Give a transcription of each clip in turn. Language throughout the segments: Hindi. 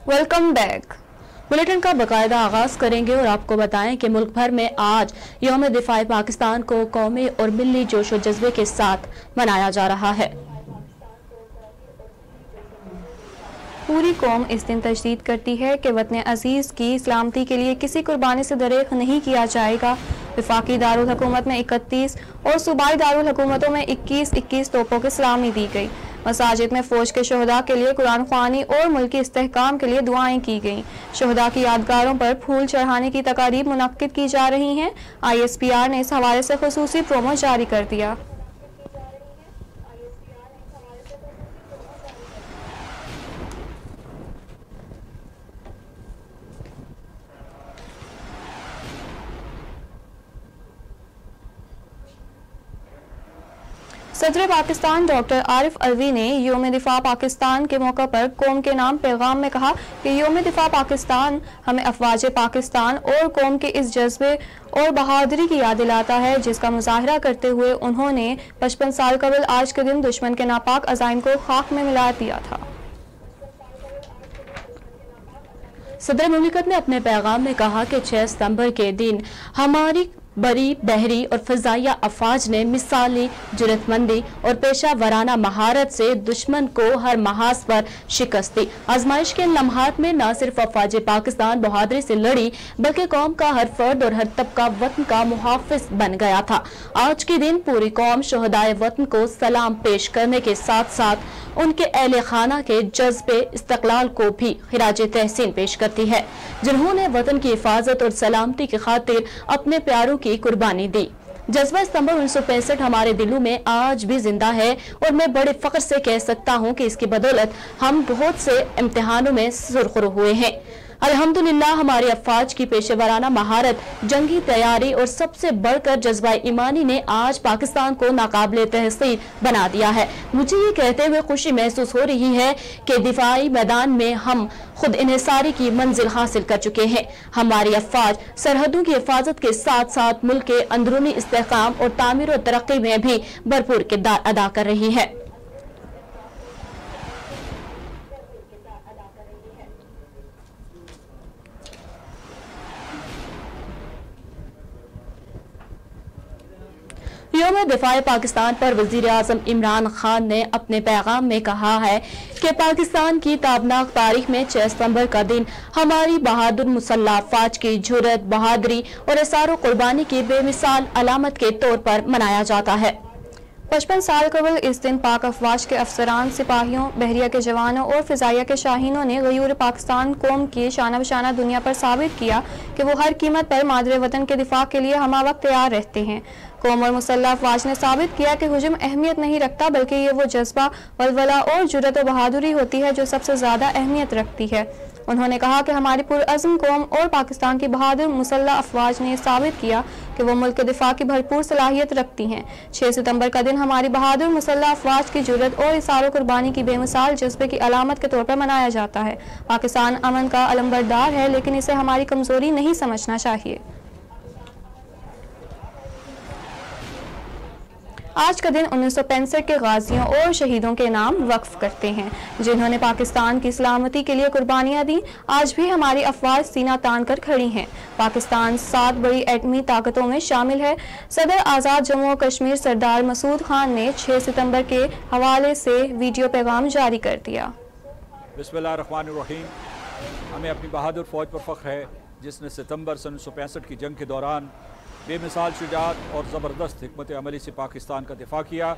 Welcome back. बुलेटिन का बाकायदा आगाज करेंगे और आपको बताएं कि मुल्क भर में आज यौम दिफाए पाकिस्तान को कौमी और मिली जोश और जज्बे के साथ मनाया जा रहा है। पूरी कौम इस दिन तजदीद करती है कि वतन अजीज़ की सलामती के लिए किसी कुर्बानी से दरेक नहीं किया जाएगा। वफाकी दारुल हुकूमत में 31 और सूबाई दारुल हुकूमतों में 21-21 तोपों की सलामी दी गई। मसाजिद में फौज के शहदा के लिए कुरान ख्वानी और मुल्की इस्तेहकाम के लिए दुआएं की गईं। शहदा की यादगारों पर फूल चढ़ाने की तकारीब मुनक्किद की जा रही हैं। ISPR ने इस हवाले से खुसूसी प्रोमो जारी कर दिया। सदर पाकिस्तान डॉक्टर आरिफ अलवी ने यौम दिफा पाकिस्तान के मौका पर कौम के नाम पैगाम में कहा कि यौम दिफा पाकिस्तान हमें अफवाज पाकिस्तान और कौम के इस जज्बे और बहादुरी की याद दिलाता है जिसका मुजाहरा करते हुए उन्होंने 55 साल कबल आज के दिन दुश्मन के नापाक अज़ाइम को खाक में मिला दिया था। सदर मुमलिकत ने अपने पैगाम में कहा कि 6 सितंबर के दिन हमारी बरी, बहरी और फजाइया अफवाज ने मिसाली जुर्रतमंदी और पेशा वराना महारत से दुश्मन को हर महाज पर शिकस्त दी। आजमाइश के लम्हात में न सिर्फ अफवाज पाकिस्तान बहादुरी से लड़ी बल्कि कौम का हर फर्द और हर तबका वतन का मुहाफिज बन गया था। आज के दिन पूरी कौम शहदाए वतन को सलाम पेश करने के साथ साथ उनके अहले खाना के जज्बे इस्तकलाल को भी खिराज तहसीन पेश करती है जिन्होंने वतन की हिफाजत और सलामती की खातिर अपने प्यारों की कुर्बानी दी। जज्बा सितंबर 1965 हमारे दिलों में आज भी जिंदा है और मैं बड़े फख्र से कह सकता हूं कि इसकी बदौलत हम बहुत से इम्तिहानों में सुरखरू हुए हैं। अल्हम्दुलिल्लाह हमारी अफवाज की पेशेवराना महारत, जंगी तैयारी और सबसे बढ़कर जज्बा ईमानी ने आज पाकिस्तान को नाकाबिले तहसीन बना दिया है। मुझे ये कहते हुए खुशी महसूस हो रही है कि दिफाई मैदान में हम खुद इन्हिसारी की मंजिल हासिल कर चुके हैं। हमारी अफवाज सरहदों की हिफाजत के साथ साथ मुल्क के अंदरूनी इस्तेहकाम और तामीर और तरक्की में भी भरपूर किरदार अदा कर रही है। यौम दिफाए पाकिस्तान पर वजीर आज़म इमरान खान ने अपने पैगाम में कहा है कि पाकिस्तान की ताबनाक तारीख में 6 सितंबर का दिन हमारी बहादुर मुसल्लह अफवाज की जुर्रत, बहादुरी और एसारो कुर्बानी की बेमिसाल अलामत के तौर पर मनाया जाता है। 55 साल कबल इस दिन पाक अफवाज के अफसरान, सिपाहियों, बहरिया के जवानों और फिजाइया के शाहीनों ने गयूर पाकिस्तान कौम की शाना बशाना दुनिया पर साबित किया कि वो हर कीमत पर मादरे वतन के दिफा के लिए हमा वक्त तैयार रहते हैं। कौम और मुसल्लह अफवाज ने साबित किया कि हुजूम अहमियत नहीं रखता बल्कि ये वो जज्बा, वलवला और जुर्रत और बहादुरी होती है जो सबसे ज्यादा अहमियत रखती है। उन्होंने कहा कि हमारी पुरअज़्म कौम और पाकिस्तान की बहादुर मुसल्लह अफवाज ने साबित किया कि वो मुल्क के दिफा की भरपूर सलाहियत रखती हैं। 6 सितंबर का दिन हमारी बहादुर मुसल्लह अफवाज की जुर्रत और इसारो कुर्बानी की बेमिसाल जज्बे की अलामत के तौर पर मनाया जाता है। पाकिस्तान अमन का अलंबरदार है लेकिन इसे हमारी कमजोरी नहीं समझना चाहिए। आज का दिन 1965 के गाजियों और शहीदों के नाम वक्फ करते हैं जिन्होंने पाकिस्तान की सलामती के लिए कुर्बानियां दी। आज भी हमारी अफवाज सीना तान कर खड़ी हैं। पाकिस्तान 7 बड़ी एटमी ताकतों में शामिल है। सदर आज़ाद जम्मू और कश्मीर सरदार मसूद खान ने 6 सितंबर के हवाले से वीडियो पैगाम जारी कर दिया। बिस्मिल्लाहिर्रहमानिर्रहीम। हमें अपनी बहादुर फौज पर फख्र है जिसने सितंबर 1965 की जंग के दौरान बेमिसाल शुजाअत और ज़बरदस्त हिकमत अमली से पाकिस्तान का दिफा किया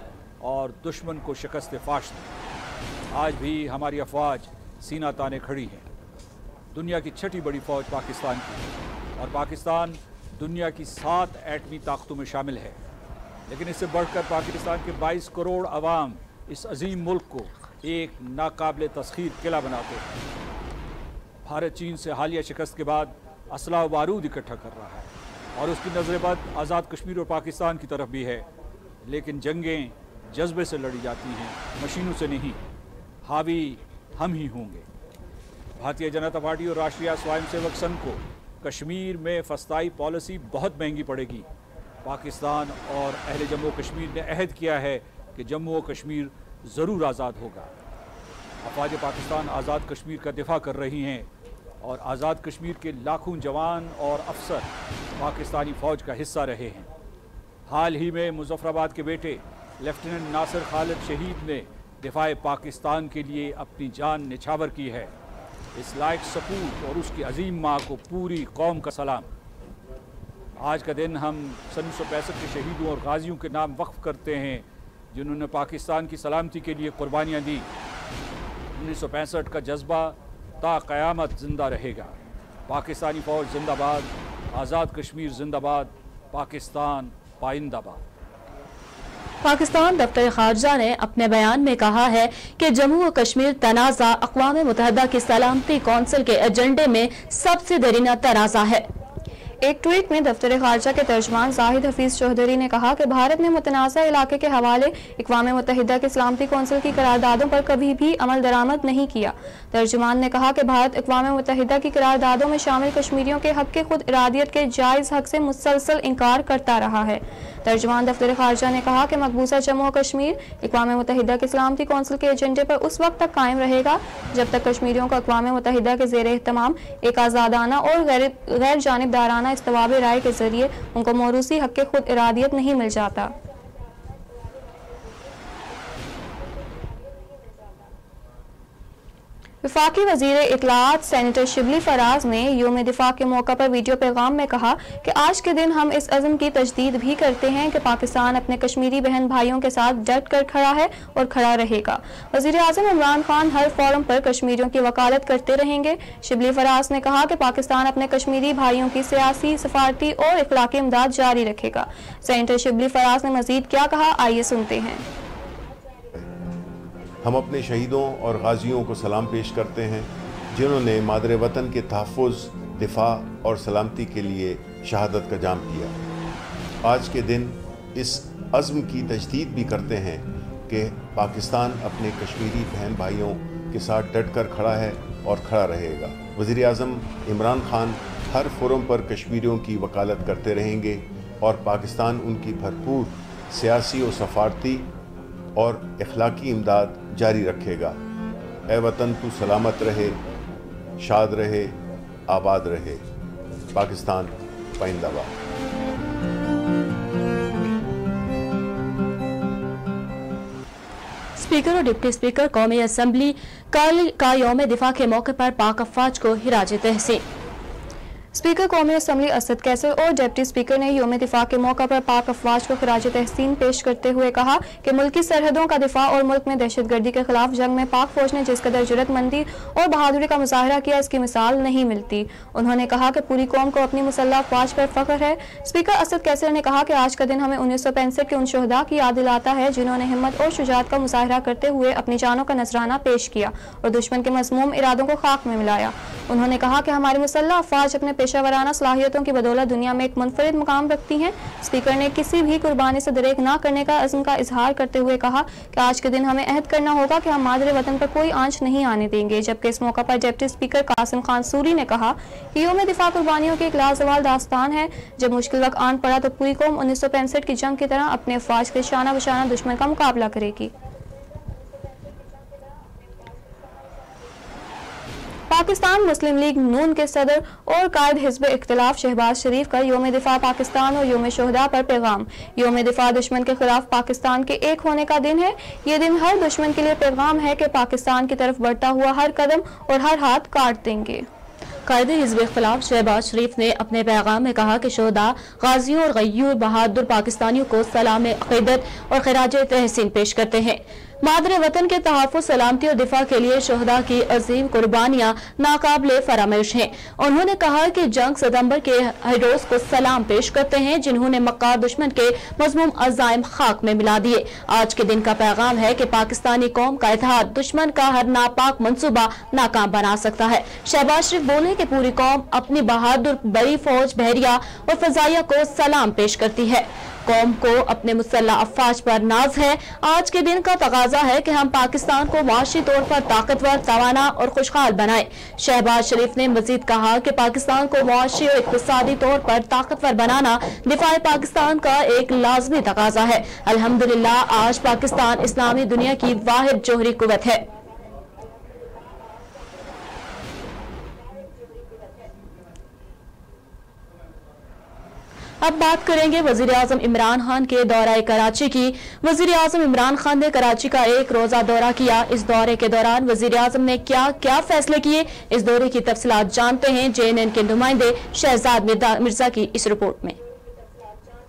और दुश्मन को शिकस्त फाश दी। आज भी हमारी अफवाज सीना ताने खड़ी है। दुनिया की 6ठी बड़ी फ़ौज पाकिस्तान की है और पाकिस्तान दुनिया की 7 एटमी ताकतों में शामिल है। लेकिन इससे बढ़कर पाकिस्तान के 22 करोड़ अवाम इस अजीम मुल्क को एक नाकाबिले तस्खीर किला बनाते हैं। भारत चीन से हालिया शिकस्त के बाद असला व बारूद इकट्ठा कर रहा है और उसकी नज़र बद आज़ाद कश्मीर और पाकिस्तान की तरफ भी है। लेकिन जंगें जज्बे से लड़ी जाती हैं, मशीनों से नहीं। हावी हम ही होंगे। भारतीय जनता पार्टी और राष्ट्रीय स्वयंसेवक संघ को कश्मीर में फस्ताई पॉलिसी बहुत महंगी पड़ेगी। पाकिस्तान और अहले जम्मू कश्मीर ने अहद किया है कि जम्मू और कश्मीर ज़रूर आज़ाद होगा। अफवाज पाकिस्तान आज़ाद कश्मीर का दिफा कर रही हैं और आज़ाद कश्मीर के लाखों जवान और अफसर पाकिस्तानी फ़ौज का हिस्सा रहे हैं। हाल ही में मुजफ्फराबाद के बेटे लेफ्टिनेंट नासिर खालिद शहीद ने दिफाए पाकिस्तान के लिए अपनी जान निछावर की है। इस लायक सपूत और उसकी अजीम माँ को पूरी कौम का सलाम। आज का दिन हम सन 1965 के शहीदों और गाजियों के नाम वक्फ करते हैं जिन्होंने पाकिस्तान की सलामती के लिए कुर्बानियाँ दी। 1965 का जज्बा ता क़यामत जिंदा रहेगा। पाकिस्तानी फ़ौज जिंदाबाद, आज़ाद कश्मीर जिंदाबाद, पाकिस्तान पाइंदाबाद। पाकिस्तान दफ्तर खारजा ने अपने बयान में कहा है कि जम्मू और कश्मीर तनाज़ा अक़वाम मुत्तहिदा की सलामती कौंसिल के एजेंडे में सबसे दरीना तनाज़ा है। एक ट्वीट में दफ्तर खारजा के तर्जमान जाहिद हफीज चौधरी ने कहा कि भारत ने मुतनाज़ा इलाके के हवाले अक़वाम मुत्तहिदा की सलामती कौंसिल की करारदादों पर कभी भी अमल दरामद नहीं किया। तर्जमान ने कहा कि भारत अक़वाम मुत्तहिदा की करारदादों में शामिल कश्मीरियों के हक़ खुद इरादियत के जायज़ हक़ से मुसलसल इनकार करता रहा है। तर्जमान दफ्तर खारजा ने कहा कि मकबूजा जम्मू और कश्मीर अक़वाम मुत्तहिदा की सलामती कौंसिल के एजेंडे पर उस वक्त तक कायम रहेगा जब तक कश्मीरियों को अक़वाम मुत्तहिदा के ज़ेर एहतमाम एक आज़ादाना और गैर जानिबदाराना इस्तवाब राय के जरिए उनको मौरूसी हक़ खुद इरादियत नहीं मिल जाता। वफाकी वज़ीर इत्तलाआत सेनेटर शिबली फराज ने यौम दिफा के मौका पर वीडियो पैगाम में कहा कि आज के दिन हम इस अज़्म की तजदीद भी करते हैं कि पाकिस्तान अपने कश्मीरी बहन भाइयों के साथ डट कर खड़ा है और खड़ा रहेगा। वज़ीर आज़म इमरान खान हर फोरम पर कश्मीरियों की वकालत करते रहेंगे। शिबली फराज ने कहा कि पाकिस्तान अपने कश्मीरी भाइयों की सियासी, सफारती और इखलाकी इमदाद जारी रखेगा। सेनेटर शिबली फराज ने मज़ीद क्या कहा, आइए सुनते हैं। हम अपने शहीदों और गाजियों को सलाम पेश करते हैं जिन्होंने मादरे वतन के तहफ़्फ़ुज़, दिफा और सलामती के लिए शहादत का जाम किया। आज के दिन इस अज़्म की तजदीद भी करते हैं कि पाकिस्तान अपने कश्मीरी बहन भाइयों के साथ डट कर खड़ा है और खड़ा रहेगा। वज़ीर आज़म इमरान खान हर फोरम पर कश्मीरियों की वकालत करते रहेंगे और पाकिस्तान उनकी भरपूर सियासी और सफारती और इखलाकी इमदाद जारी रखेगा। ए वतन तू सलामत रहे, शाद रहे, आबाद रहे। पाकिस्तान पाइंदाबाद। स्पीकर और डिप्टी स्पीकर कौमी असम्बली कल का यौम दिफा के मौके पर पाक अफवाज को हिराज तहसीन। स्पीकर कौमी असम्बली असद कैसर और डिप्टी स्पीकर ने यौम दिफा के मौका पर पाक अफवाज को खिराज तहसीन पेश करते हुए कहा कि मुल्की सरहदों का दिफा और मुल्क में दहशतगर्दी के खिलाफ जंग में पाक फौज ने जिस कदर जुर्रतमंदी और बहादुरी का मुजाहरा किया, इसकी मिसाल नहीं मिलती। उन्होंने कहा कि पूरी कौम को अपनी मुसल्लह अफवाज पर फख्र है। स्पीकर असद कैसर ने कहा कि आज का दिन हमें 1965 के उन शहदा की याद दिलाता है जिन्होंने हिम्मत और शुजाअत का मुजाहरा करते हुए अपनी जानों का नजराना पेश किया और दुश्मन के मज़मूम इरादों को खाक में मिलाया। उन्होंने कहा कि हमारी मुसल्लह अफवाज अपने पेशावराना सलाहियतों की बदौलत दुनिया में एक मुनफरिद मुकाम रखती हैं। स्पीकर ने किसी भी कुर्बानी से दरेक न करने का अज़्म का इजहार करते हुए कहा कि आज के दिन हमें अहद करना होगा कि हम मादरे वतन पर कोई आंच नहीं आने देंगे। जबकि इस मौका पर डिप्टी स्पीकर कासिम खान सूरी ने कहा कि यौम दिफा कुर्बानियों की एक लाजवाल दास्तान है। जब मुश्किल वक्त आन पड़ा तो पूरी कौम 1965 की जंग की तरह अपने अफवाज के शाना बशाना दुश्मन का मुकाबला करेगी। पाकिस्तान मुस्लिम लीग नून के सदर और कायद हिज़्ब इख्तिलाफ शहबाज शरीफ का यौम दिफा पाकिस्तान और यौम शोहदा पर पैगाम। यौम दिफा दुश्मन के खिलाफ पाकिस्तान के एक होने का दिन है। ये दिन हर दुश्मन के लिए पैगाम है कि पाकिस्तान की तरफ बढ़ता हुआ हर कदम और हर हाथ काट देंगे। कायद हिज़्ब इख्तिलाफ शहबाज शरीफ ने अपने पैगाम में कहा कि शोहदा, गाजियों और गय्यूर बहादुर पाकिस्तानियों को सलाम अक़ीदत और खिराज तहसीन पेश करते हैं। मादरे वतन के तहफ़्फ़ुज़, सलामती और दिफा के लिए शोहदा की अजीम कुर्बानियाँ नाकाबिले फरामोश हैं। उन्होंने कहा कि जंग सितंबर के हीरोज़ को सलाम पेश करते हैं जिन्होंने मक्कार दुश्मन के मज़मूम अज़ाइम खाक में मिला दिए। आज के दिन का पैगाम है कि पाकिस्तानी कौम का इत्तेहाद दुश्मन का हर नापाक मंसूबा नाकाम बना सकता है। शहबाज शरीफ बोले कि पूरी कौम अपनी बहादुर बड़ी फौज, बहरिया और फजाइया को सलाम पेश करती है। कौम को अपने मुसल्लह अफवाज पर नाज है। आज के दिन का तकाजा है कि हम पाकिस्तान को माशी तौर पर ताकतवर, तवाना और खुशहाल बनाएं। शहबाज शरीफ ने मजीद कहा कि पाकिस्तान को माशी और इक़्तिसादी तौर पर ताकतवर बनाना दिफाए पाकिस्तान का एक लाजमी तकाजा है। अल्हम्दुलिल्लाह आज पाकिस्तान इस्लामी दुनिया की वाहिद जोहरी कुव्वत है। अब बात करेंगे वजीर-ए-आज़म इमरान खान के दौरा कराची की। वजीर-ए-आज़म इमरान खान ने कराची का एक रोजा दौरा किया। इस दौरे के दौरान वजीर-ए-आज़म ने क्या क्या फैसले किए, इस दौरे की तफसीलात जानते हैं JNN के नुमाइंदे शहजाद मिर्जा की इस रिपोर्ट में।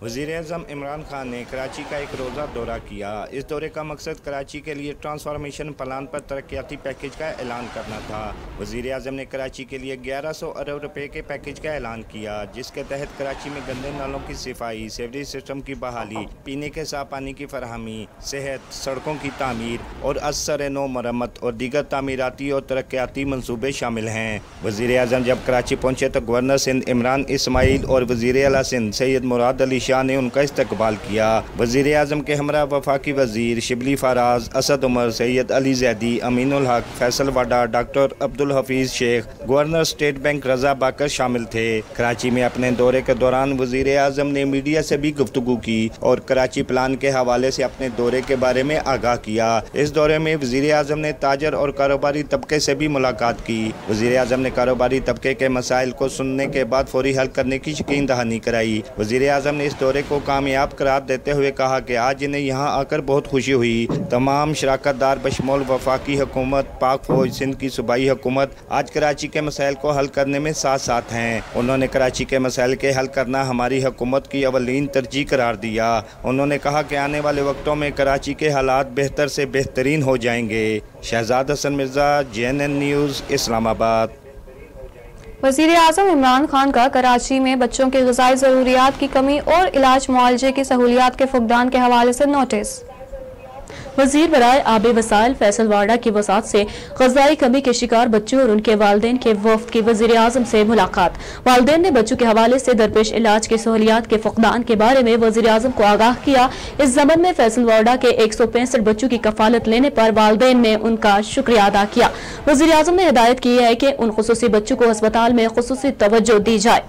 वज़ीर-ए-आज़म इमरान खान ने कराची का एक रोज़ा दौरा किया। इस दौरे का मकसद कराची के लिए ट्रांसफॉर्मेशन प्लान पर तरक्याती पैकेज का ऐलान करना था। वज़ीर-ए-आज़म ने कराची के लिए 1100 अरब रुपए के पैकेज का ऐलान किया, जिसके तहत कराची में गंदे नालों की सफाई, सीवरेज सिस्टम की बहाली, पीने के साफ पानी की फराहमी, सेहत, सड़कों की तामीर और असर नो मरम्मत और दीगर तामीराती और तरक्याती मनसूबे शामिल हैं। वज़ीर-ए-आज़म जब कराची पहुँचे तो गवर्नर सिंध इमरान इस्माइल और वज़ीर आला सिंध सैयद मुराद अली शाह ने उनका इस्तकबाल किया। वज़ीर-ए-आज़म के हमरा वफाकी वज़ीर Shibli Faraz, Asad Umar, Syed Ali Zaidi, Aminul Haq, Faisal Vawda, doctor Abdul Hafeez Shaikh, governor state bank Raza Baqir शामिल थे। कराची में अपने दौरे के दौरान वज़ीर-ए-आज़म ने मीडिया से भी गुफ्तगू की और कराची प्लान के हवाले से अपने दौरे के बारे में आगाह किया। इस दौरे में वज़ीर-ए-आज़म ने ताजर और कारोबारी तबके से भी मुलाकात की। वज़ीर-ए-आज़म ने कारोबारी तबके के मसाइल को सुनने के बाद फौरी हल करने की यकीन दहानी कराई। वज़ीर-ए-आज़म ने इस दौरे को कामयाब करार देते हुए कहा कि आज इन्हें यहाँ आकर बहुत खुशी हुई। तमाम शराकतदार बशमूल वफाकी हुकूमत, पाक फौज, सिंध की सूबाई हुकूमत आज कराची के मसाइल को हल करने में साथ साथ हैं। उन्होंने कराची के मसाइल के हल करना हमारी हुकूमत की अवलीन तरजीह करार दिया। उन्होंने कहा कि आने वाले वक्तों में कराची के हालात बेहतर से बेहतरीन हो जाएंगे। Shahzad Hassan Mirza, JNN news, Islamabad. वज़ीर-ए-आज़म इमरान खान का कराची में बच्चों के ग़िज़ाई ज़रूरियात की कमी और इलाज मुआलजे की सहूलियात के फुक़दान के हवाले से नोटिस। वज़ीर बराए आबी वसाइल फैसल वाडा की वसात से ग़िज़ाई कमी के शिकार बच्चों और उनके वालिदैन के वफ़द की वज़ीर-ए-आज़म से मुलाकात। वालिदैन ने बच्चों के हवाले से दरपेश इलाज की सहूलियात के फुक़दान के बारे में वज़ीर-ए-आज़म को आगाह किया। इस ज़मन में फैसल वाडा के 165 बच्चों की कफालत लेने पर वालिदैन ने उनका शुक्रिया अदा किया। वज़ीर-ए-आज़म ने हिदायत की है कि उन खुसूसी बच्चों को अस्पताल में खुसूसी तवज्जो दी जाए।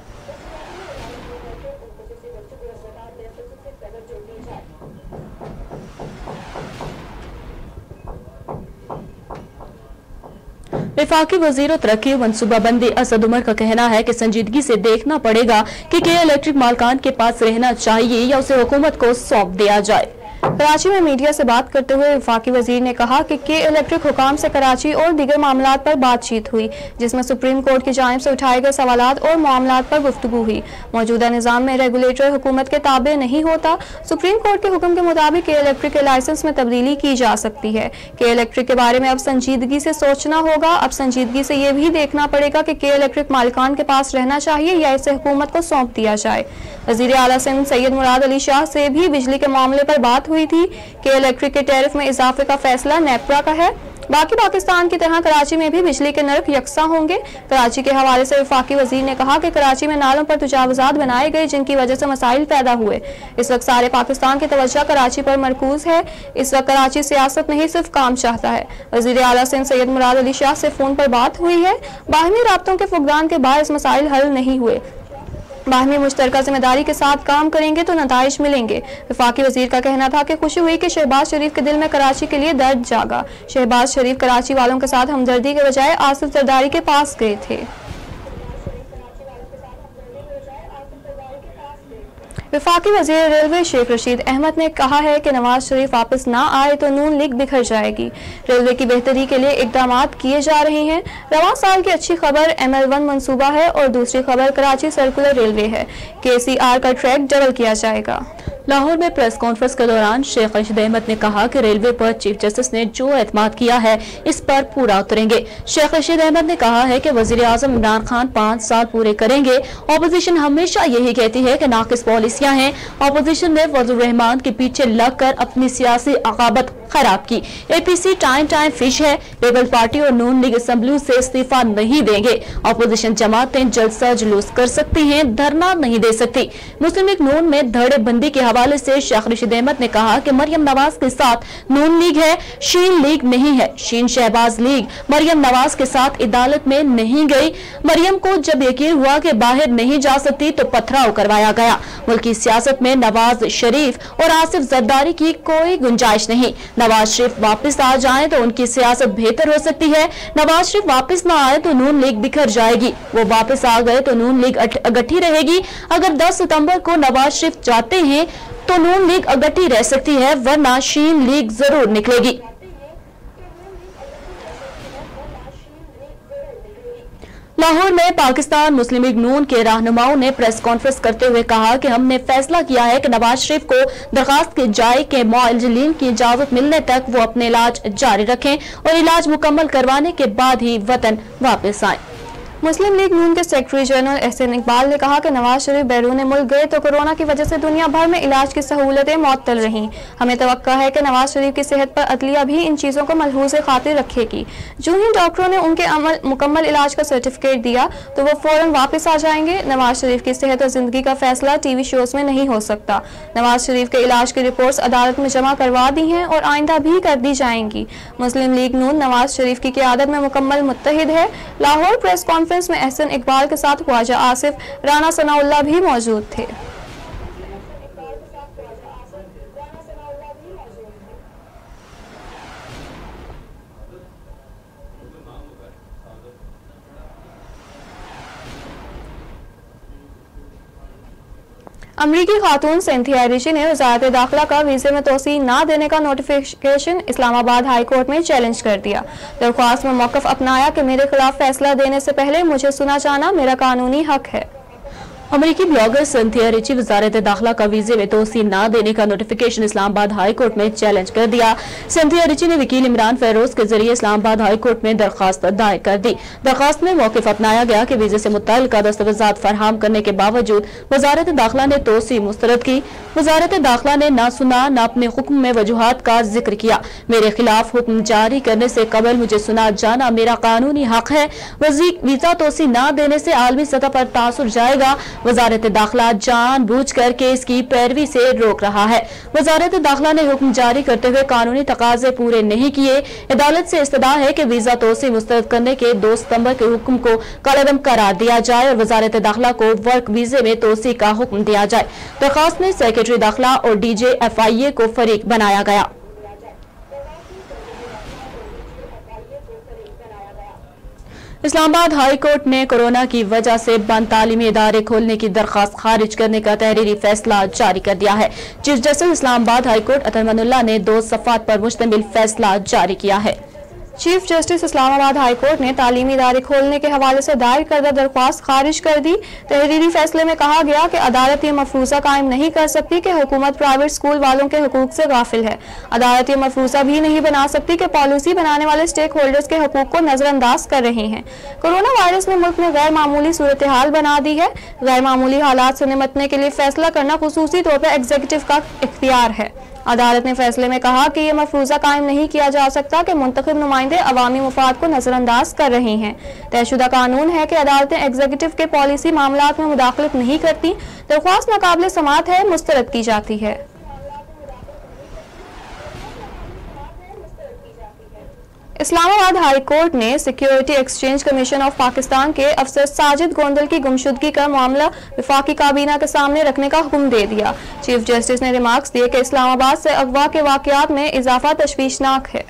वफाकी वज़ीर तरक्की मनसूबाबंदी असद उमर का कहना है कि संजीदगी से देखना पड़ेगा कि के इलेक्ट्रिक मालिकान के पास रहना चाहिए या उसे हुकूमत को सौंप दिया जाए। कराची में मीडिया से बात करते हुए वफाकी वजीर ने कहा कि के इलेक्ट्रिक हुकाम से कराची और दीगर मामलात पर बातचीत हुई, जिसमें सुप्रीम कोर्ट की जानिब से उठाए गए सवालात और मामलात पर गुफ्तगू हुई। मौजूदा निज़ाम में रेगुलेटर हुकूमत के ताबे नहीं होता। सुप्रीम कोर्ट के हुक्म के मुताबिक के इलेक्ट्रिक के लाइसेंस में तब्दीली की जा सकती है। के इलेक्ट्रिक के बारे में अब संजीदगी से सोचना होगा। अब संजीदगी से ये भी देखना पड़ेगा कि के इलेक्ट्रिक मालिकान के पास रहना चाहिए या इसे हुकूमत को सौंप दिया जाए। वज़ीर आला सिंध सैयद मुराद अली शाह से भी बिजली के मामले पर बात हुई थी। के इलेक्ट्रिक के टैरिफ में इजाफे का फैसला नेपरा का है। बाकी पाकिस्तान की तरह कराची में भी बिजली के नर्ख यकसा होंगे। कराची के हवाले से वफाकी वजीर ने कहा कि कराची में नालों पर तुजावजात बनाए गए, जिनकी वजह से मसाइल पैदा हुए। इस वक्त सारे पाकिस्तान की तवज्जो कराची पर मरकूज है। इस वक्त कराची सियासत नहीं सिर्फ काम चाहता है। वज़ीर आला सिंध सैयद मुराद अली शाह से फोन पर बात हुई है। बाहमी राब्तों के फुक़दान के बायस मसाइल हल नहीं हुए। बाहमी मुश्तरका जिम्मेदारी के साथ काम करेंगे तो नताइज मिलेंगे। वफाकी वजीर का कहना था कि खुशी हुई कि शहबाज शरीफ के दिल में कराची के लिए दर्द जागा। शहबाज शरीफ कराची वालों के साथ हमदर्दी के बजाय आसिफ जरदारी के पास गए थे। वफाकी वज़ीर रेलवे शेख रशीद अहमद ने कहा है कि नवाज शरीफ वापस ना आए तो नून लीग बिखर जाएगी। रेलवे की बेहतरी के लिए इकदाम किए जा रहे हैं। रवां साल की अच्छी खबर ML1 मंसूबा है और दूसरी खबर कराची सर्कुलर रेलवे है। KCR का ट्रैक डबल किया जाएगा। लाहौर में प्रेस कॉन्फ्रेंस के दौरान शेख रशीद अहमद ने कहा कि रेलवे पर चीफ जस्टिस ने जो एतमाद किया है इस पर पूरा उतरेंगे। शेख रशीद अहमद ने कहा है कि वजीर आजम इमरान खान 5 साल पूरे करेंगे। ऑपोजिशन हमेशा यही कहती है कि नाकिस पॉलिसियां हैं। ऑपोजिशन ने फजलुर रहमान के पीछे लगकर अपनी सियासी अकाबत खराब की। APC टाइम फिश है। पीपल्स पार्टी और नून लीग असेंबली से इस्तीफा नहीं देंगे। ऑपोजिशन जमातें जलसा जुलूस कर सकती हैं, धरना नहीं दे सकती। मुस्लिम लीग नून में धड़ेबंदी के हवाले से शेख रशीद अहमद ने कहा कि मरियम नवाज के साथ नून लीग है, शीन लीग नहीं है। शीन शहबाज लीग मरियम नवाज के साथ अदालत में नहीं गई। मरियम को जब यकीन हुआ कि बाहर नहीं जा सकती तो पथराव करवाया गया। मुल्क की सियासत में नवाज शरीफ और आसिफ जरदारी की कोई गुंजाइश नहीं। नवाज शरीफ वापस आ जाएं तो उनकी सियासत बेहतर हो सकती है। नवाज शरीफ वापस ना आए तो नून लीग बिखर जाएगी। वो वापस आ गए तो नून लीग अगट्ठी रहेगी। अगर 10 सितंबर को नवाज शरीफ चाहते हैं तो नून लीग अगट्ठी रह सकती है, वरना शीन लीग जरूर निकलेगी। लाहौर में पाकिस्तान मुस्लिम लीग नून के रहनुमाओं ने प्रेस कॉन्फ्रेंस करते हुए कहा कि हमने फैसला किया है कि नवाज शरीफ को दरखास्त की जाए कि मुआलजिलीन की इजाजत मिलने तक वो अपने इलाज जारी रखें और इलाज मुकम्मल करवाने के बाद ही वतन वापस आए। मुस्लिम लीग नून के सेक्रेटरी जनरल एहसन इकबाल ने कहा कि नवाज शरीफ बैरून मुल्क गए तो कोरोना की वजह से दुनिया भर में इलाज की सहूलतें मुअत्तल रहीं। हमें तवक्का है कि नवाज शरीफ की सेहत पर अदलिया भी इन चीज़ों को मलहूज़ खातिर रखेगी। जो ही डॉक्टरों ने उनके मुकम्मल इलाज का सर्टिफिकेट दिया तो वो फौरन वापस आ जाएंगे। नवाज शरीफ की सेहत और जिंदगी का फैसला टीवी शोज में नहीं हो सकता। नवाज शरीफ के इलाज की रिपोर्ट्स अदालत में जमा करवा दी हैं और आइंदा भी कर दी जाएंगी। मुस्लिम लीग नून नवाज शरीफ की क़यादत में मुकम्मल मुत्तहिद है। लाहौर प्रेस कॉन्फ्रेंस में एहसन इकबाल के साथ ख्वाजा आसिफ, राना सनाउल्लाह भी मौजूद थे। अमरीकी खातून सिंथिया रिची ने वज़ारत दाखिला का वीज़े में तोसी ना देने का नोटिफिकेशन इस्लामाबाद हाई कोर्ट में चैलेंज कर दिया। दरख्वास्त में मौक़िफ़ अपनाया कि मेरे खिलाफ फैसला देने से पहले मुझे सुना जाना मेरा कानूनी हक है। अमेरिकी ब्लॉगर सिंथिया रिची वज़ारत दाखिला का वीज़े में तोसी ना देने का नोटिफिकेशन इस्लामाबाद हाई कोर्ट में चैलेंज कर दिया। सिंथिया रिची ने वकील इमरान फेरोज के जरिए इस्लामाबाद हाई कोर्ट में दरखास्त दायर कर दी। दरखास्त में मौक़िफ़ अपनाया गया कि वीज़े से मुतल्लिक़ा दस्तावेज़ात फराहम करने के बावजूद वज़ारत दाखिला ने तोसी मुस्तरद की। वज़ारत दाखिला ने ना सुना ना अपने हुक्म में वजूहात का जिक्र किया। मेरे खिलाफ हुक्म जारी करने से कबल मुझे सुना जाना मेरा कानूनी हक है। वीज़ा तोसी ना देने से आलमी सतह पर तासुर जाएगा। वज़ारत दाखिला जानबूझकर केस की पैरवी से रोक रहा है। वज़ारत दाखिला ने हुक्म जारी करते हुए कानूनी तकाजे पूरे नहीं किए। अदालत से इस्तदा है कि वीज़ा तोसी मुस्तरद करने के 2 सितंबर के हुक्म को कलअदम करार दिया जाए और वज़ारत दाखिला को वर्क वीज़े में तोसी का हुक्म दिया जाए। दरखास्त में सेक्रेटरी दाखिला और DJFIA को फरीक बनाया गया। इस्लामाबाद हाई कोर्ट ने कोरोना की वजह से बंद तालीमी इदारे खोलने की दरखास्त खारिज करने का तहरीरी फैसला जारी कर दिया है। Chief justice Islamabad high court Athar Minallah ने 2 सफ़ात पर मुश्तमिल फैसला जारी किया है। Chief justice Islamabad high court ने तालीमी इदारे खोलने के हवाले से दायर करदा दरख्वास्त खारिज कर दी। तहरीरी फैसले में कहा गया कि अदालत ये मफरूज़ा कायम नहीं कर सकती कि हुकूमत प्राइवेट स्कूल वालों के हुकूक से गाफिल है। अदालत ये मफरूज़ा भी नहीं बना सकती कि पॉलिसी बनाने वाले स्टेक होल्डर्स के हुकूक को नजरअंदाज कर रहे हैं। कोरोना वायरस ने मुल्क में गैर मामूली सूरत हाल बना दी है। गैर मामूली हालात से निपटने के लिए फैसला करना खुसूसी तौर पर एग्जीक्यूटिव का इख्तियार है। अदालत ने फैसले में कहा कि यह मफरूज़ा कायम नहीं किया जा सकता कि मुंतखब नुमाइंदे अवामी मुफाद को नजरअंदाज कर रहे हैं। तयशुदा कानून है कि अदालतें एग्जीक्यूटिव के पॉलिसी मामलात में मुदाखलत नहीं करती। दरख्वास्त नाकाबिल समाअत है, मुस्तरद की जाती है। इस्लामाबाद हाई कोर्ट ने security exchange commission of Pakistan के अफसर साजिद गोंदल की गुमशुदगी का मामला वफाकी काबीना के सामने रखने का हुक्म दे दिया। चीफ जस्टिस ने रिमार्क्स दिए कि इस्लामाबाद से अगवा के वाकयात में इजाफा तशवीशनाक है।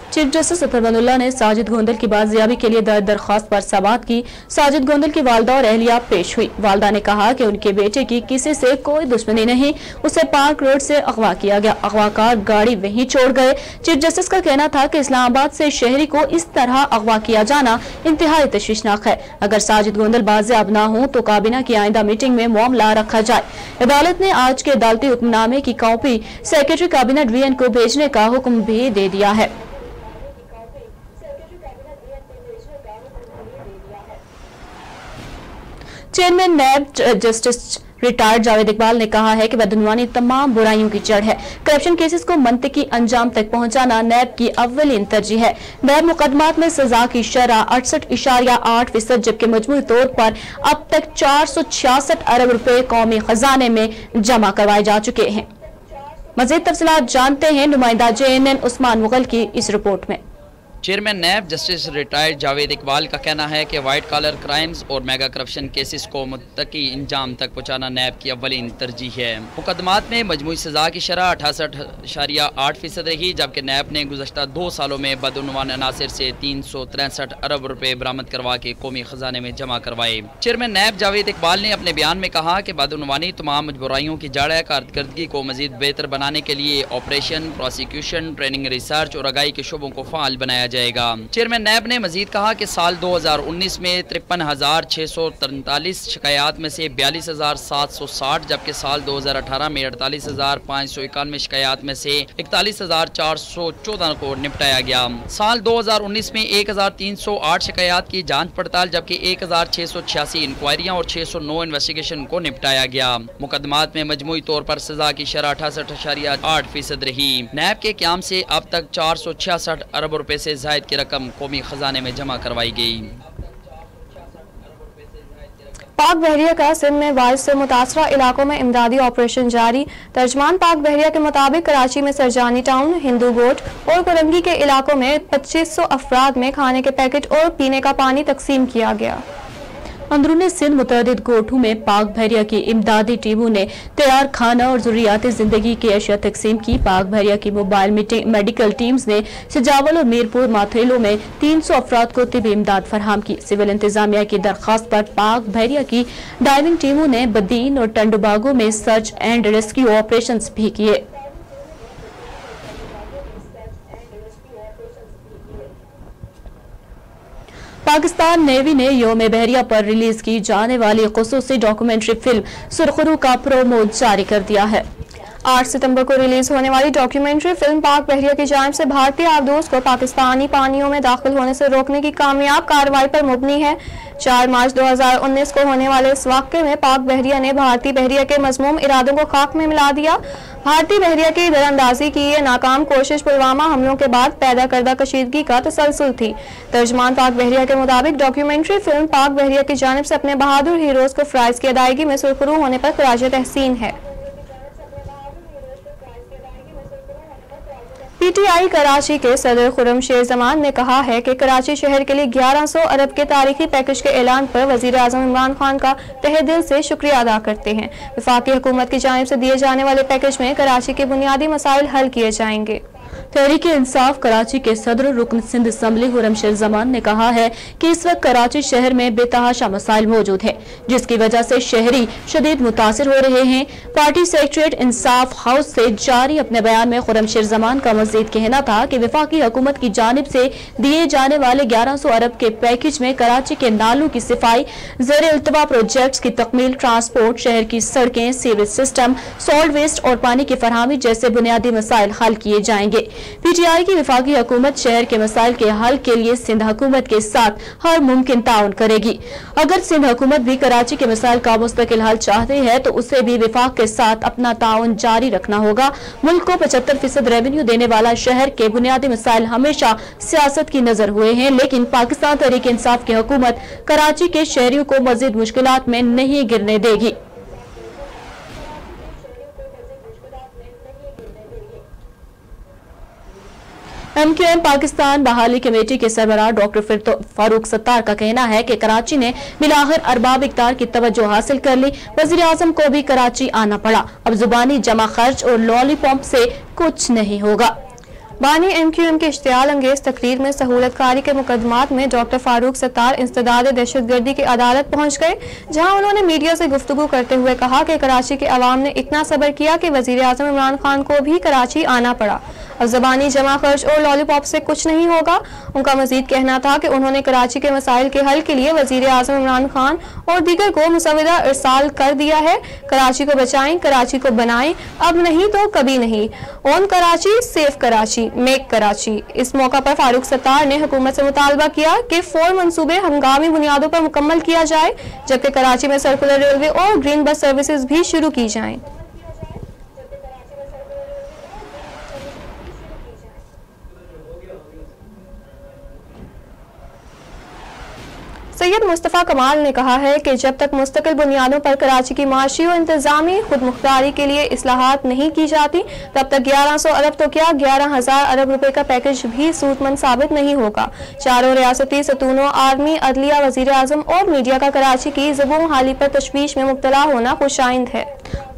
चीफ जस्टिस अतर मनुल्लाह ने साजिद गोंदल की बाजियाबी के लिए दरख्वास्त पर समाअत की। साजिद गोंदल की वालदा और अहलिया पेश हुई। वालदा ने कहा कि उनके बेटे की किसी से कोई दुश्मनी नहीं, उसे पार्क रोड से अगवा किया गया। अगवाकार गाड़ी वहीं छोड़ गए। चीफ जस्टिस का कहना था कि इस्लामाबाद से शहरी को इस तरह अगवा किया जाना इंतहाई तशवीशनाक है। अगर साजिद गोंदल बाजियाब ना हो तो काबीना की आइंदा मीटिंग में मामला रखा जाए। अदालत ने आज के अदालती हुक्मनामे की कॉपी सेक्रेटरी कैबिनेट VN को भेजने का हुक्म भी दे दिया है। Chairman NAB justice retired Javed Iqbal ने कहा है कि बदनवानी तमाम बुराइयों की जड़ है। करप्शन केसेस को मंतकी अंजाम तक पहुंचाना नैब की अव्वलीन तरजीह है। नैब मुकदमात में सजा की शरह 68.8%, जबकि मजमूई तौर पर अब तक 466 अरब रुपए कौमी खजाने में जमा करवाए जा चुके हैं। मजीद तफसीलात जानते हैं नुमाइंदा JNN उस्मान मुगल की इस रिपोर्ट में। Chairman NAB justice retired Javed Iqbal का कहना है कि वाइट कॉलर क्राइम्स और मेगा करप्शन केसेस को मुत्तकी इंजाम तक पहुँचाना नैब की अव्वलीन तरजीह है। मुकदमात में मजमूई सजा की शरह 68.8% रही, जबकि नैब ने गुज़श्ता 2 सालों में बदउनवान अनासिर से 363 अरब रुपए बरामद करवा के कौमी खजाने में जमा करवाए। चेयरमैन नैब जावेद इकबाल ने अपने बयान में कहा कि बदउनवानी तमाम मजबूराइयों की जड़ है। कारकर्दगी को मजीद बेहतर बनाने के लिए ऑपरेशन, प्रोसिक्यूशन, ट्रेनिंग, रिसर्च और आगाही के शोबों को फाल बनाया जाएगा। चेयरमैन नैब ने मजीद कहा कि साल 2019 में 53,643 शिकायत में से 42,760, जबकि साल 2018 में 48,591 शिकायत में से 41,414 को निपटाया गया। साल 2019 में 1,308 शिकायत की जांच पड़ताल, जबकि 1,686 इंक्वायरियां और 609 इन्वेस्टिगेशन को निपटाया गया। मुकदमात में मजमूई तौर पर सजा की शरह 68.8% रही। नैब के क़याम से अब तक 466 अरब रुपए से ज़ायद की रकम कौमी खजाने में जमा करवाई गई। पाक बहरिया का सिंध में बारिश से मुतासरा इलाकों में इमदादी ऑपरेशन जारी। तर्जमान पाक बहरिया के मुताबिक कराची में सरजानी टाउन, हिंदू गोट और कोलंगी के इलाकों में 2500 अफराद में खाने के पैकेट और पीने का पानी तकसीम किया गया। अंदरूनी सिंध मुतअद्दिद गोठों में पाक बहरिया की इमदादी टीमों ने तैयार खाना और ज़रूरियात ज़िंदगी की अशिया तकसीम की। पाक बहरिया की मोबाइल मेडिकल टीम्स ने सिजावल और मीरपुर माथेलो में 300 अफराद को तिबी इमदाद फराहम की। सिविल इंतजामिया की दरख्वास्त पर पाक बहरिया की डाइविंग टीमों ने बदीन और टंडुबागो में सर्च एंड रेस्क्यू ऑपरेशन भी किए। पाकिस्तान नेवी ने योम बहरिया पर रिलीज की जाने वाली खुसूसी डॉक्यूमेंट्री फिल्म सुरखरू का प्रोमो जारी कर दिया है। 8 सितंबर को रिलीज होने वाली डॉक्यूमेंट्री फिल्म पाक बहरिया की जानिब से भारतीय आबदोज को पाकिस्तानी पानियों में दाखिल होने से रोकने की कामयाब कार्रवाई पर मुबनी है। 4 मार्च 2019 को होने वाले इस वाक़े में पाक बहरिया ने भारतीय बहरिया के मज़मूम इरादों को खाक में मिला दिया। भारतीय बहरिया की दरअंदाजी की ये नाकाम कोशिश पुलवामा हमलों के बाद पैदा करदा कशीदगी का तसलसल थी। तर्जमान पाक बहरिया के मुताबिक डॉक्यूमेंट्री फिल्म पाक बहरिया की जानिब से अपने बहादुर हीरोज को फ़राइज़ की अदायगी में सुरखरू होने पर खराज तहसीन है। पीटीआई कराची के सदर खुर्रम शेर जमान ने कहा है कि कराची शहर के लिए 1100 अरब के तारीखी पैकेज के ऐलान पर वजीर आज़म इमरान खान का तहे दिल से शुक्रिया अदा करते हैं। वफाकी हुकूमत की जानिब से दिए जाने वाले पैकेज में कराची के बुनियादी मसाइल हल किए जाएंगे। तहरीक इंसाफ कराची के सदर रुकन सिंध असम्बली खुर्रम शेर जमान ने कहा है कि इस वक्त कराची शहर में बेतहाशा मसाइल मौजूद है, जिसकी वजह से शहरी शदीद मुतासिर हो रहे हैं। पार्टी सेक्रेटरीट इंसाफ हाउस से जारी अपने बयान में खुर्रम शेर जमान का मजीद कहना था कि वफाकी हुकूमत की जानिब से दिए जाने वाले 1100 अरब के पैकेज में कराची के नालों की सफाई, ज़ेर इल्तवा प्रोजेक्ट्स की तकमील, ट्रांसपोर्ट, शहर की सड़कें, सीवेज सिस्टम, सॉल्ट वेस्ट और पानी की फरहमी जैसे बुनियादी मसाइल हल किए जाएंगे। पीटीआई की वफाकी हुकूमत शहर के मसाइल के हल के लिए सिंध हुकूमत के साथ हर मुमकिन ताउन करेगी। अगर सिंध हुकूमत भी कराची के मसाइल का मुस्तकिल हल चाहती है तो उसे भी वफाक के साथ अपना ताउन जारी रखना होगा। मुल्क को 75% रेवेन्यू देने वाला शहर के बुनियादी मसाइल हमेशा सियासत की नजर हुए हैं, लेकिन पाकिस्तान तहरीक इंसाफ की हुकूमत कराची के शहरियों को मजीद मुश्किलात में नहीं गिरने देगी। MQM पाकिस्तान बहाली कमेटी के सरबराह डॉक्टर फारूक सत्तार का कहना है कि कराची ने बिलाखिर अरबाब इख्तियार की तवज्जो हासिल कर ली। वज़ीर आज़म को भी कराची आना पड़ा। अब जुबानी जमा खर्च और लॉलीपॉप से कुछ नहीं होगा। बानी MQM के इश्तियाल अंगेज तकरीर में सहूलतकारी के मुकदमात में डॉक्टर फारूक सत्तार इंसदाद दहशतगर्दी की अदालत पहुंच गए, जहां उन्होंने मीडिया से गुफ्तगू करते हुए कहा कि कराची के अवाम ने इतना सब्र किया कि वज़ीर आज़म इमरान खान को भी कराची आना पड़ा। अब ज़बानी जमा खर्च और लॉलीपॉप से कुछ नहीं होगा। उनका मजीद कहना था कि उन्होंने कराची के मसाइल के हल के लिए वज़ीर आज़म इमरान खान और दीगर को मुसविदा इरसाल कर दिया है। कराची को बचाएं, कराची को बनाएं, अब नहीं तो कभी नहीं। Own Karachi, safe Karachi, make Karachi. इस मौका पर फारूक सत्तार ने हुकूमत से मुतालबा किया कि फौर मंसूबे हंगामी बुनियादों पर मुकम्मल किया जाए, जबकि कराची में सर्कुलर रेलवे और ग्रीन बस सर्विसेज भी शुरू की जाएं। सैयद मुस्तफ़ा कमाल ने कहा है कि जब तक मुस्तकिल बुनियादों पर कराची की माशी और इंतजामी खुद मुख्तारी के लिए इस्लाहात नहीं की जाती, तब तक 1100 अरब तो क्या 11,000 अरब रुपए का पैकेज भी सूदमंद साबित नहीं होगा। चारों रियासती सतूनों, आर्मी, अदलिया, वजीर आजम और मीडिया का कराची की ज़ुबान हाली पर तशवीश में मुब्तला होना खुशाइंद है।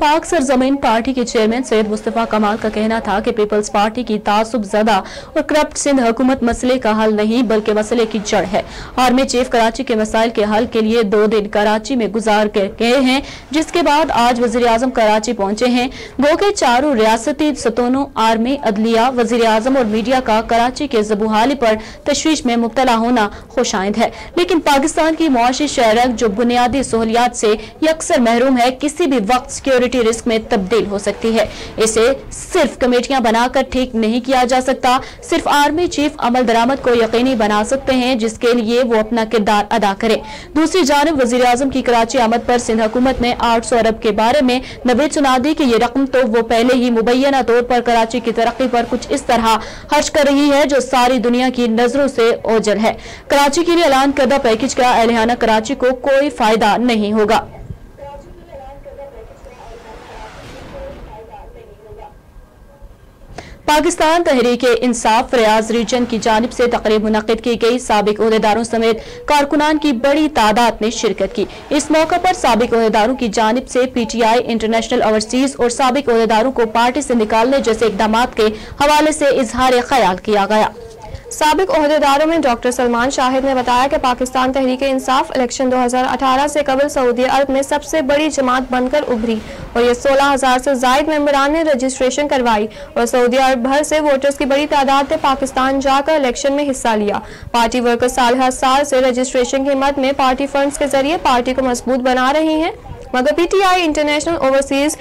पाक सरजमीन पार्टी के चेयरमैन सैयद मुस्तफ़ा कमाल का कहना था कि पीपल्स पार्टी की तासुब ज़दा और करप्ट सिंध हुकूमत मसले का हल नहीं बल्कि मसले की जड़ है। आर्मी चीफ कराची के मसाइल के हल के लिए 2 दिन कराची में गुजार कर गए हैं, जिसके बाद आज वज़ीर आज़म कराची पहुंचे हैं। गो के चारों रियासती सतूनों, आर्मी, अदलिया, वज़ीर आज़म और मीडिया का कराची के ज़बूहाली पर तशवीश में मुब्तला होना खुशाइंद है, लेकिन पाकिस्तान की मुआशी शहरत जो बुनियादी सहूलियात से यकसर महरूम है, किसी भी वक्त सिक्योरिटी रिस्क में तब्दील हो सकती है। इसे सिर्फ कमेटियां बनाकर ठीक नहीं किया जा सकता। सिर्फ आर्मी चीफ अमल दरामद को यकीनी बना सकते हैं, जिसके लिए वो अपना किरदार अदा करें। दूसरी जानब वज़ीर आज़म की कराची आमद पर सिंध हुकूमत ने 800 अरब के बारे में नवेद सुना दी कि ये रकम तो वो पहले ही मुबैना तौर पर कराची की तरक्की पर कुछ इस तरह खर्च कर रही है जो सारी दुनिया की नजरों से ओझल है। कराची के लिए ऐलान करदा पैकेज का एहलियाना कराची को कोई फायदा नहीं होगा। पाकिस्तान तहरीक-ए-इंसाफ रियाज रीजन की जानिब से तकरीब मुनक्किद की गई। साबिक ओहदेदारों समेत कारकुनान की बड़ी तादाद ने शिरकत की। इस मौका पर साबिक ओहदेदारों की जानिब से PTI, इंटरनेशनल ओवरसीज और साबिक ओहदेदारों को पार्टी से निकालने जैसे इकदामात के हवाले से इजहार ख्याल किया गया। साबिक ओहदेदारों में डॉक्टर सलमान शाहिद ने बताया कि पाकिस्तान तहरीक-ए-इंसाफ इलेक्शन 2018 से कबल सऊदी अरब में सबसे बड़ी जमात बनकर उभरी और ये 16,000 से जायद मेंबरान ने रजिस्ट्रेशन करवाई और सऊदी अरब भर से वोटर्स की बड़ी तादाद ने पाकिस्तान जाकर इलेक्शन में हिस्सा लिया। पार्टी वर्कर्स साल हर साल से रजिस्ट्रेशन की मद में पार्टी फंड्स के जरिए पार्टी को मजबूत बना रही है, मगर PTI इंटरनेशनल ओवरसीज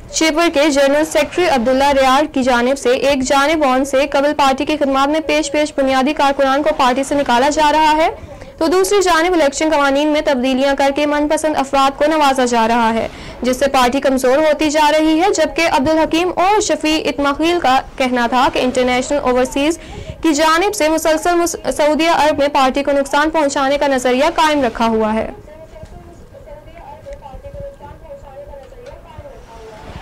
चेंबर के जनरल सेक्रेटरी अब्दुल्ला रियाड़ की जानिब से एक जानिब ऑन से कबल पार्टी की खिदमत में पेश बुनियादी कारकुनान को पार्टी से निकाला जा रहा है, तो दूसरी जानिब इलेक्शन कवानीन में तब्दीलियां करके मनपसंद अफराद को नवाजा जा रहा है, जिससे पार्टी कमजोर होती जा रही है। जबकि अब्दुल हकीम और शफी इत्माखील का कहना था कि इंटरनेशनल ओवरसीज की जानिब से मुसलसल सऊदी अरब में पार्टी को नुकसान पहुंचाने का नजरिया कायम रखा हुआ है।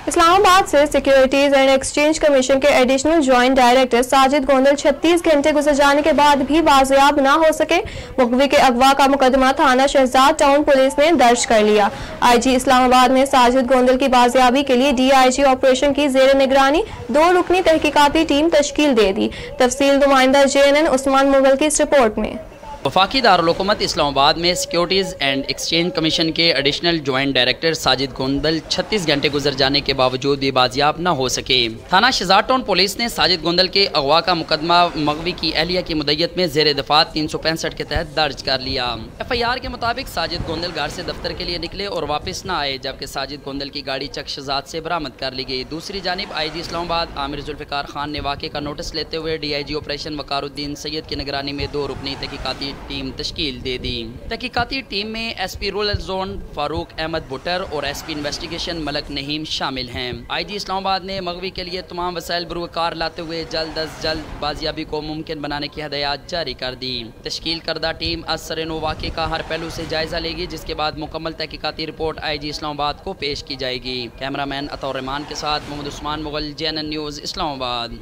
इस्लामाबाद से सिक्योरिटीज एंड एक्सचेंज कमीशन के additional joint director Sajid Gondal 36 घंटे गुजर जाने के बाद भी बाजियाब न हो सके। मुकवी के अगवा का मुकदमा थाना शहजाद टाउन पुलिस ने दर्ज कर लिया। IG इस्लामाबाद ने साजिद गोंदल की बाजियाबी के लिए DIG ऑपरेशन की जेर निगरानी 2 रुकनी तहकीकाती टीम तश्कील दे दी। तफसील नुमाइंदा JNN उस्मान मुगल की इस रिपोर्ट में। वफाकी दारुल-हुकूमत इस्लामाबाद में सिक्योरिटीज़ एंड एक्सचेंज कमीशन के additional joint director Sajid Gondal 36 घंटे गुजर जाने के बावजूद भी बाजियाब न हो सके। थाना शहजाद टाउन पुलिस ने साजिद गोंदल के अगवा का मुकदमा मगवी की अहलिया की मुद्दत में जेर दफा 365 के तहत दर्ज कर लिया। FIR के मुताबिक साजिद गोंदल घर से दफ्तर के लिए निकले और वापस न आए, जबकि साजिद गोंदल की गाड़ी चक शहजाद से बरामद कर ली गई। दूसरी जानिब IG इस्लामाबाद आमिर जुल्फ़िकार खान ने वाक़े का नोटिस लेते हुए DIG ऑपरेशन वकारुद्दीन सैयद की निगरानी में 2 रुकनी तहकीकाती टीम तश्कील दे दी। तहकीकाती टीम में SP rural zone Farooq Ahmed Buttar और SP इन्वेस्टिगेशन मलक नहीम शामिल हैं। IG इस्लामाबाद ने मगवी के लिए तमाम वसाइल बुरकार लाते हुए जल्द अज जल्द बाजियाबी को मुमकिन बनाने की हिदायत जारी कर दी। तश्कील करदा टीम असर-ए-नो वाक़े का हर पहलू से जायजा लेगी, जिसके बाद मुकम्मल तहकीकाती रिपोर्ट IG इस्लामाबाद को पेश की जाएगी। कैमरामैन अतौर रहमान के साथ मोहम्मद उस्मान मुगल, JNN न्यूज़ इस्लामाबाद।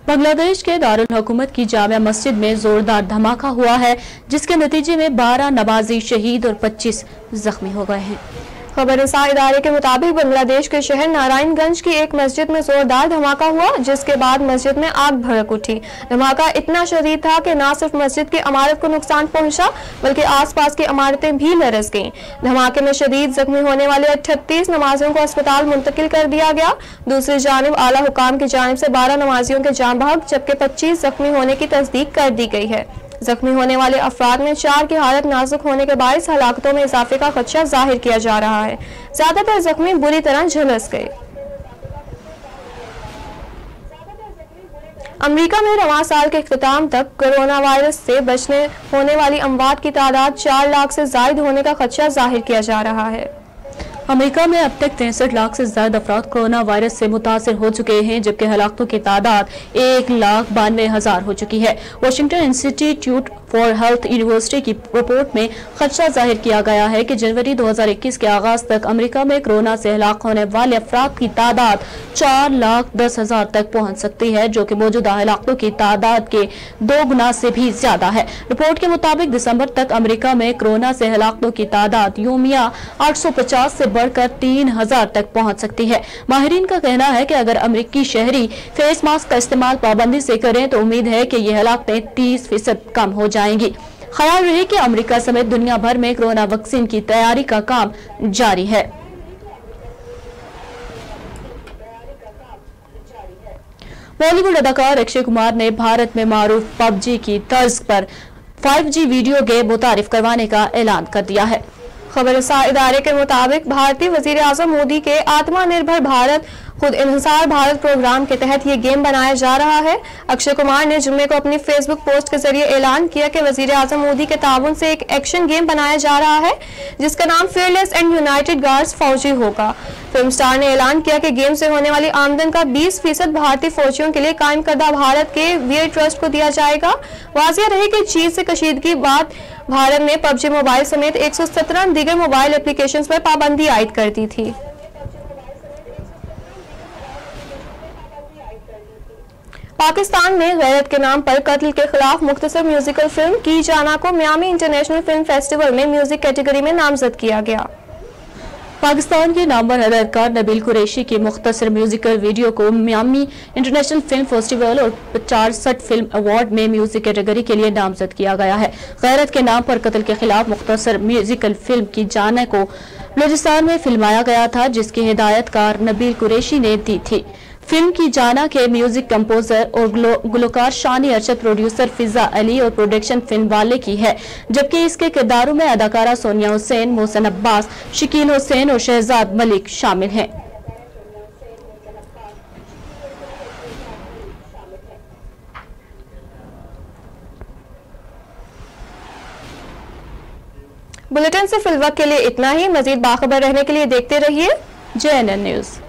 बांग्लादेश के दारुल हुकूमत की जामिया मस्जिद में जोरदार धमाका हुआ है, जिसके नतीजे में 12 नमाजी शहीद और 25 जख्मी हो गए हैं। खबरसां इदारे के मुताबिक बांग्लादेश के शहर नारायणगंज की एक मस्जिद में जोरदार धमाका हुआ, जिसके बाद मस्जिद में आग भड़क उठी। धमाका इतना शदीद था कि न सिर्फ मस्जिद की इमारत को नुकसान पहुंचा, बल्कि आसपास की इमारतें भी लरस गईं। धमाके में शदीद जख्मी होने वाले 38 नमाजियों को अस्पताल मुंतकिल कर दिया गया। दूसरी जानिब आला हुकाम की जानिब से 12 नमाजियों के जान बहक जबकि 25 जख्मी होने की तस्दीक कर दी गई है। जख्मी होने वाले अफराद में 4 की हालत नाजुक होने के बायस हलाकतों में इजाफे का खदशा जाहिर किया जा रहा है। ज्यादातर जख्मी बुरी तरह झुलस गए। अमेरिका में रवां साल के इख्तिताम तक कोरोना वायरस से बचने होने वाली अमवात की तादाद 4 लाख से जायद होने का खदशा जाहिर किया जा रहा है। अमेरिका में अब तक 63 लाख से ज्यादा अफराद कोरोना वायरस से मुतासर हो चुके हैं, जबकि हलाकतों की तादाद 1,92,000 हो चुकी है। Washington institute for health university की रिपोर्ट में खदशा जाहिर किया गया है कि जनवरी 2021 के आगाज तक अमेरिका में कोरोना से हलाक होने वाले अफराद की तादाद 4,10,000 तक पहुंच सकती है, जो कि मौजूदा हलाकतों की तादाद के 2 गुना से भी ज्यादा है। रिपोर्ट के मुताबिक दिसंबर तक अमेरिका में कोरोना से हलाकतों की तादाद यूमिया 850 से बढ़कर 3,000 तक पहुंच सकती है। माहिरीन का कहना है कि अगर अमेरिकी शहरी फेस मास्क का इस्तेमाल पाबंदी से करें तो उम्मीद है कि ये हलाकतें 30% कम हो जाएंगी। ख्याल रहे कि अमेरिका समेत दुनिया भर में कोरोना वैक्सीन की तैयारी का काम जारी है। बॉलीवुड अदाकार अक्षय कुमार ने भारत में मारूफ पबजी की तर्ज पर 5G वीडियो गेम मुतारिफ करवाने का ऐलान कर दिया है। खबरसार इदारे के मुताबिक भारतीय वजीर आजम मोदी के आत्मनिर्भर भारत खुद इन्हिसार भारत प्रोग्राम के तहत ये गेम बनाया जा रहा है। अक्षय कुमार ने जुम्मे को अपनी फेसबुक पोस्ट के जरिए ऐलान किया कि वजीर आजम मोदी के ताउन से एक एक्शन गेम बनाया जा रहा है जिसका नाम फेयरलेस एंड यूनाइटेड गार्ड्स फौजी होगा। फिल्म स्टार ने ऐलान किया कि गेम से होने वाली आमदन का 20% भारतीय फौजियों के लिए कायम करदा भारत के वीर ट्रस्ट को दिया जाएगा। वाजिया रहे कि चीन से कशीदगी बाद भारत ने पबजी मोबाइल समेत 117 दीगर मोबाइल एप्लीकेशंस पर पाबंदी आयद कर दी थी। पाकिस्तान में गैरत के नाम पर कत्ल के खिलाफ मुख्तसर म्यूजिकल फिल्म की जाना को मियामी इंटरनेशनल फिल्म फेस्टिवल में म्यूजिक कैटेगरी में नामजद किया गया। पाकिस्तान के नामवर अदाकार नबील कुरैशी की मुख्तसर म्यूजिकल वीडियो को मियामी इंटरनेशनल फिल्म फेस्टिवल और 65 फिल्म अवार्ड में म्यूजिक कैटेगरी के लिए नामजद किया गया है। गैरत के नाम पर कत्ल के खिलाफ मुख्तसर म्यूजिकल फिल्म की जाना को बलूचिस्तान में फिल्माया गया था, जिसकी हिदायतकार नबील कुरैशी ने दी थी। फिल्म की जाना के म्यूजिक कंपोजर और गुलकार शानी अरशद, प्रोड्यूसर फिजा अली और प्रोडक्शन फिल्म वाले की है, जबकि इसके किरदारों में अदाकारा सोनिया हुसैन, मोहसिन अब्बास, शकील हुसैन और शहजाद मलिक शामिल हैं। बुलेटिन से फिलवक्त के लिए इतना ही। मजीद बाखबर रहने के लिए देखते रहिए JNN न्यूज़।